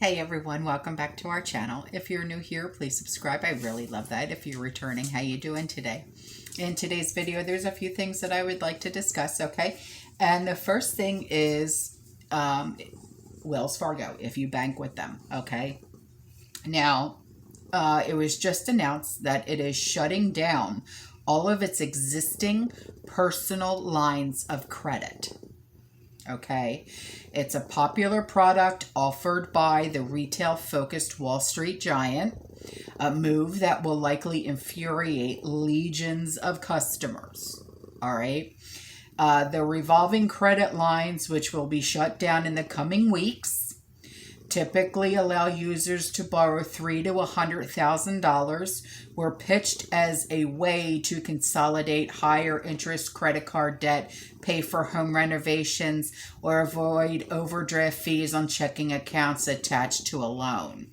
Hey everyone, welcome back to our channel. If you're new here, please subscribe. I really love that. If you're returning, how you doing today? In today's video, there's a few things that I would like to discuss, okay? And the first thing is Wells Fargo, if you bank with them, okay? Now, it was just announced that it is shutting down all of its existing personal lines of credit. Okay, it's a popular product offered by the retail-focused Wall Street giant, a move that will likely infuriate legions of customers. All right, the revolving credit lines, which will be shut down in the coming weeks, typically allow users to borrow $300,000 to $100,000, were pitched as a way to consolidate higher interest credit card debt, pay for home renovations, or avoid overdraft fees on checking accounts attached to a loan.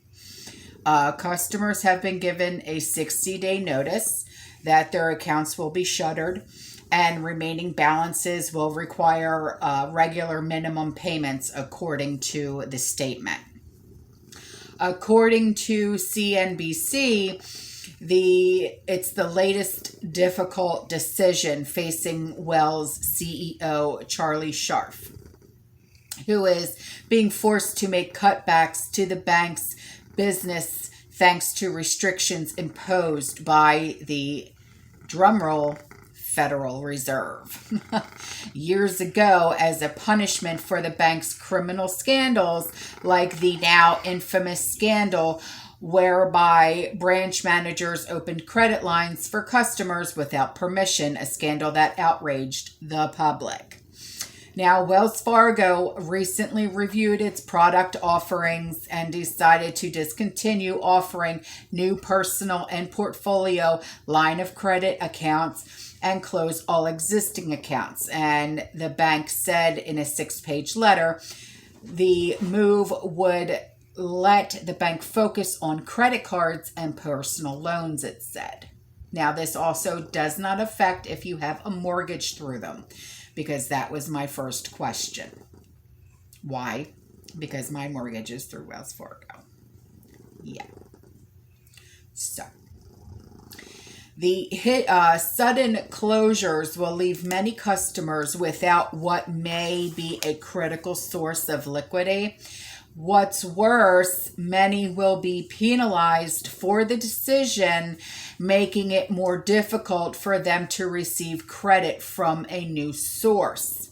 Customers have been given a 60-day notice that their accounts will be shuttered, and remaining balances will require regular minimum payments according to the statement. According to CNBC, it's the latest difficult decision facing Wells CEO Charlie Scharf, who is being forced to make cutbacks to the bank's business thanks to restrictions imposed by the, drumroll, Federal Reserve. Years ago, as a punishment for the bank's criminal scandals, like the now infamous scandal whereby branch managers opened credit lines for customers without permission, a scandal that outraged the public. Now, Wells Fargo recently reviewed its product offerings and decided to discontinue offering new personal and portfolio line of credit accounts and close all existing accounts. And the bank said in a 6-page letter, the move would let the bank focus on credit cards and personal loans, it said. Now, this also does not affect if you have a mortgage through them, because that was my first question. Why? Because my mortgage is through Wells Fargo. Yeah. So, the sudden closures will leave many customers without what may be a critical source of liquidity. What's worse, many will be penalized for the decision, making it more difficult for them to receive credit from a new source.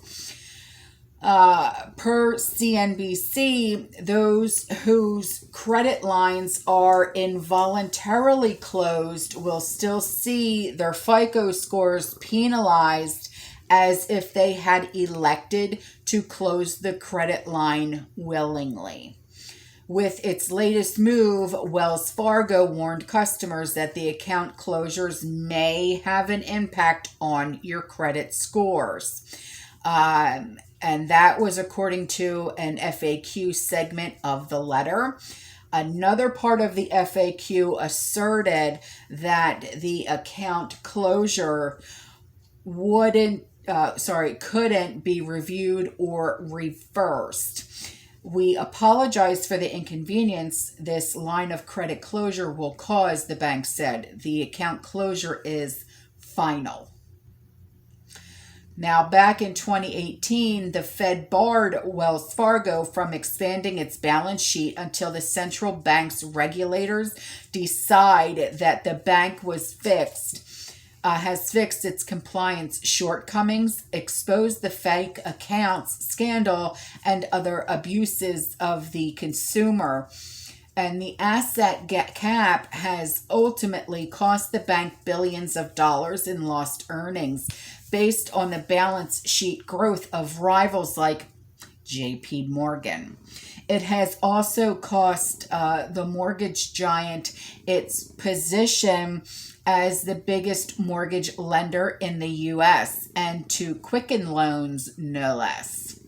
Per CNBC, those whose credit lines are involuntarily closed will still see their FICO scores penalized as if they had elected to close the credit line willingly. With its latest move, Wells Fargo warned customers that the account closures may have an impact on your credit scores. And that was according to an FAQ segment of the letter. Another part of the FAQ asserted that the account closure couldn't be reviewed or reversed. We apologize for the inconvenience this line of credit closure will cause, the bank said. The account closure is final. Now, back in 2018, the Fed barred Wells Fargo from expanding its balance sheet until the central bank's regulators decide that the bank has fixed its compliance shortcomings, exposed the fake accounts scandal, and other abuses of the consumer. And the asset cap has ultimately cost the bank billions of dollars in lost earnings, based on the balance sheet growth of rivals like J.P. Morgan. It has also cost the mortgage giant its position as the biggest mortgage lender in the U.S. and to Quicken Loans, no less.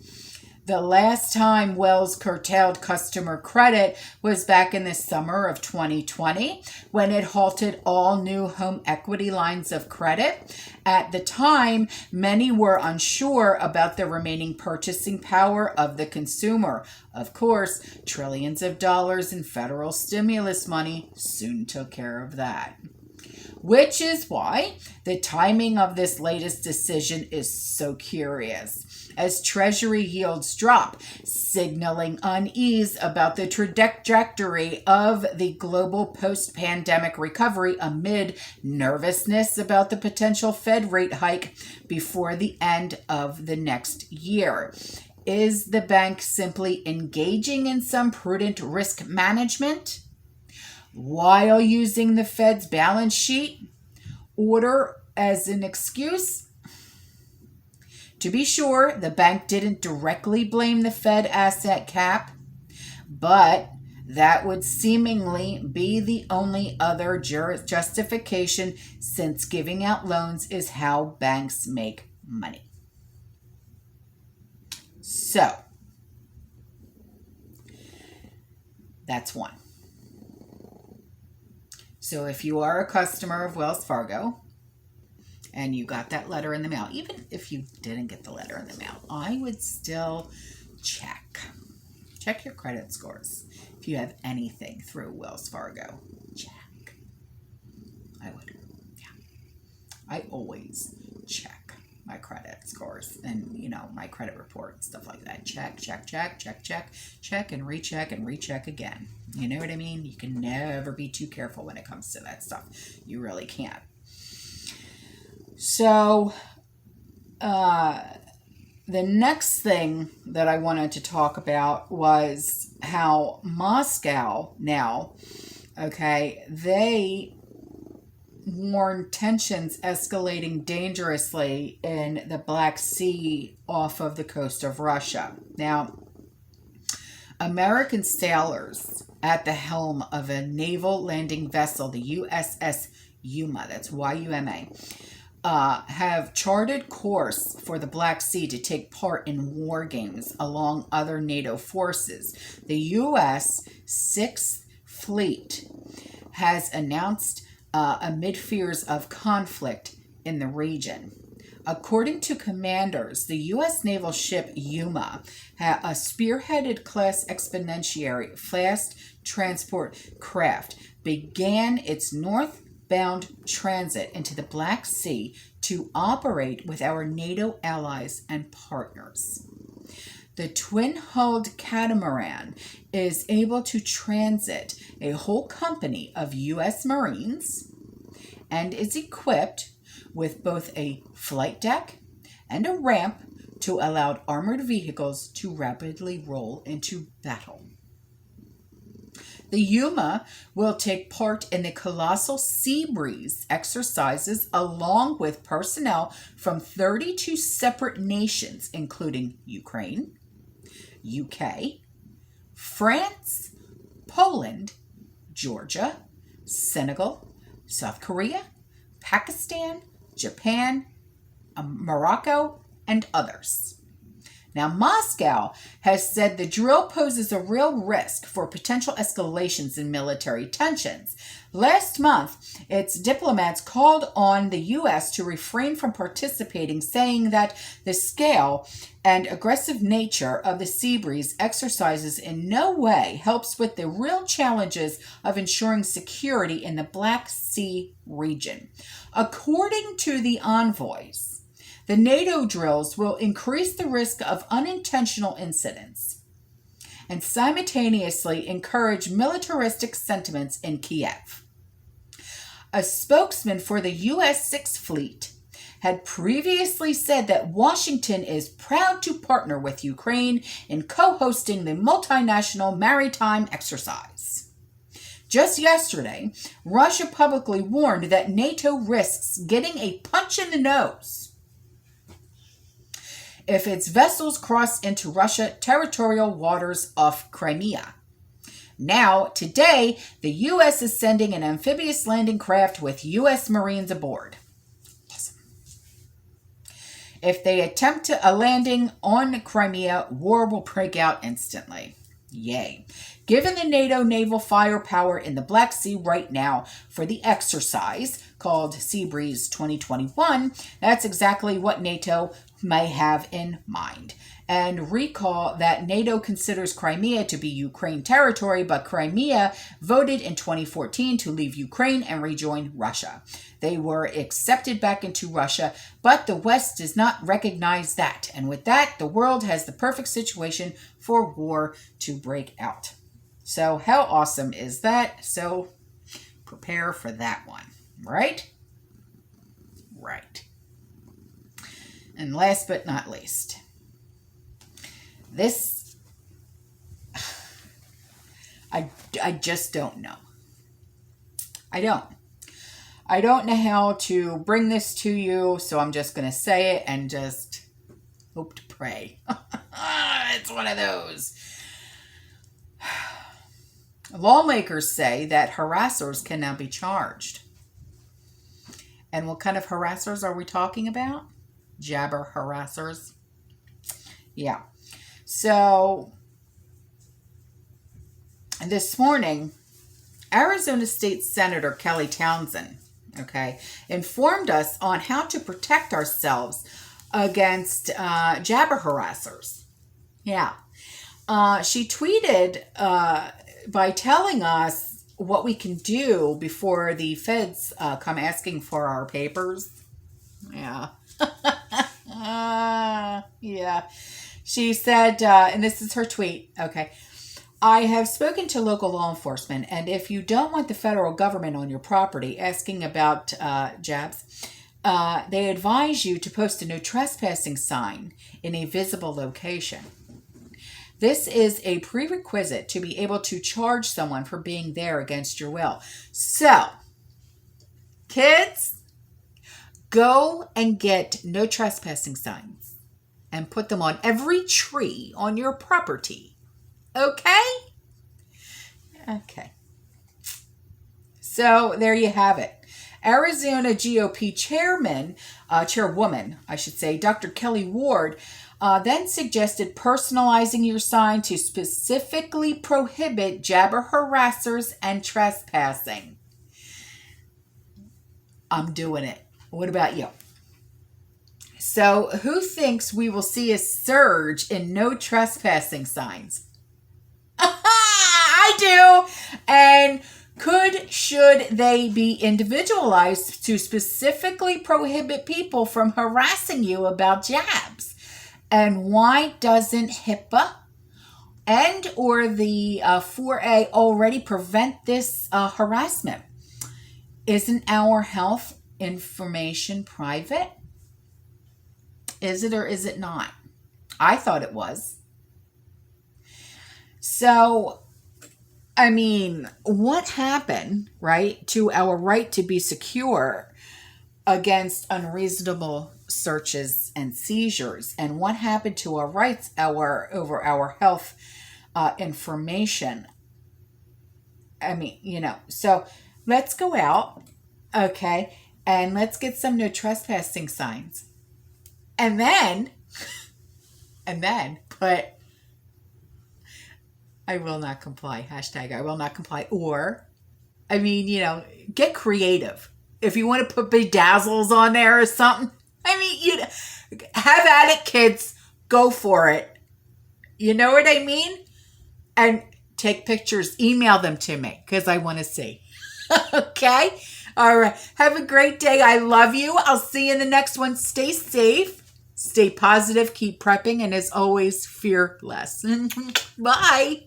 The last time Wells curtailed customer credit was back in the summer of 2020 when it halted all new home equity lines of credit. At the time, many were unsure about the remaining purchasing power of the consumer. Of course, trillions of dollars in federal stimulus money soon took care of that. Which is why the timing of this latest decision is so curious, as Treasury yields drop, signaling unease about the trajectory of the global post-pandemic recovery amid nervousness about the potential Fed rate hike before the end of the next year. Is the bank simply engaging in some prudent risk management while using the Fed's balance sheet order as an excuse? To be sure, the bank didn't directly blame the Fed asset cap, but that would seemingly be the only other justification, since giving out loans is how banks make money. So, that's one. So if you are a customer of Wells Fargo and you got that letter in the mail, even if you didn't get the letter in the mail, I would still check your credit scores. If you have anything through Wells Fargo, check. I would. Yeah. I always check my credit scores and, my credit report and stuff like that. Check, and recheck again. You know what I mean? You can never be too careful when it comes to that stuff. You really can't. So, the next thing that I wanted to talk about was how Moscow now, they warn tensions escalating dangerously in the Black Sea off of the coast of Russia. Now, American sailors at the helm of a naval landing vessel, the USS Yuma, that's Y-U-M-A, have charted course for the Black Sea to take part in war games along other NATO forces. The U.S. 6th Fleet has announced amid fears of conflict in the region. According to commanders, the U.S. naval ship Yuma, a spearheaded class expeditionary fast transport craft, began its northbound transit into the Black Sea to operate with our NATO allies and partners. The twin-hulled catamaran is able to transit a whole company of U.S. Marines and is equipped with both a flight deck and a ramp to allow armored vehicles to rapidly roll into battle. The Yuma will take part in the colossal sea breeze exercises along with personnel from 32 separate nations, including Ukraine, UK, France, Poland, Georgia, Senegal, South Korea, Pakistan, Japan, Morocco, and others. Now, Moscow has said the drill poses a real risk for potential escalations in military tensions. Last month, its diplomats called on the U.S. to refrain from participating, saying that the scale and aggressive nature of the sea breeze exercises in no way helps with the real challenges of ensuring security in the Black Sea region. According to the envoys, the NATO drills will increase the risk of unintentional incidents and simultaneously encourage militaristic sentiments in Kiev. A spokesman for the U.S. 6th Fleet had previously said that Washington is proud to partner with Ukraine in co-hosting the multinational maritime exercise. Just yesterday, Russia publicly warned that NATO risks getting a punch in the nose if its vessels cross into Russian territorial waters off Crimea. Now, today, the U.S. is sending an amphibious landing craft with U.S. Marines aboard. Awesome. If they attempt a landing on Crimea, war will break out instantly. Yay. Given the NATO naval firepower in the Black Sea right now for the exercise called Sea Breeze 2021, that's exactly what NATO may have in mind. And recall that NATO considers Crimea to be Ukraine territory, but Crimea voted in 2014 to leave Ukraine and rejoin Russia. They were accepted back into Russia, but the West does not recognize that. And with that, the world has the perfect situation for war to break out. So how awesome is that? So prepare for that one, right? Right. And last but not least, this, I just don't know. I don't know how to bring this to you, so I'm just going to say it and just hope to pray. It's one of those. Lawmakers say that harassers can now be charged. And what kind of harassers are we talking about? Jabber harassers. Yeah. So, this morning, Arizona State Senator Kelly Townsend, informed us on how to protect ourselves against jabber harassers. Yeah. She tweeted by telling us what we can do before the feds come asking for our papers. Yeah. Yeah. She said, and this is her tweet, I have spoken to local law enforcement, and if you don't want the federal government on your property asking about jabs, they advise you to post a no trespassing sign in a visible location. This is a prerequisite to be able to charge someone for being there against your will. So, kids, go and get no trespassing signs and put them on every tree on your property. Okay? Okay. So there you have it. Arizona GOP chairwoman, Dr. Kelly Ward, then suggested personalizing your sign to specifically prohibit jabber harassers and trespassing. I'm doing it. What about you? So, who thinks we will see a surge in no trespassing signs? I do. And should they be individualized to specifically prohibit people from harassing you about jabs? And why doesn't HIPAA and or the 4A already prevent this harassment? Isn't our health information private? Is it or is it not? I thought it was. So, I mean, what happened, right, to our right to be secure against unreasonable searches and seizures? And what happened to our rights over our health information? I mean, so let's go out, and let's get some no trespassing signs. And then put, I will not comply, hashtag I will not comply. Or, get creative. If you want to put bedazzles on there or something, have at it, kids. Go for it. You know what I mean? And take pictures, email them to me because I want to see. Okay? All right. Have a great day. I love you. I'll see you in the next one. Stay safe. Stay positive. Keep prepping. And as always, fear less. Bye.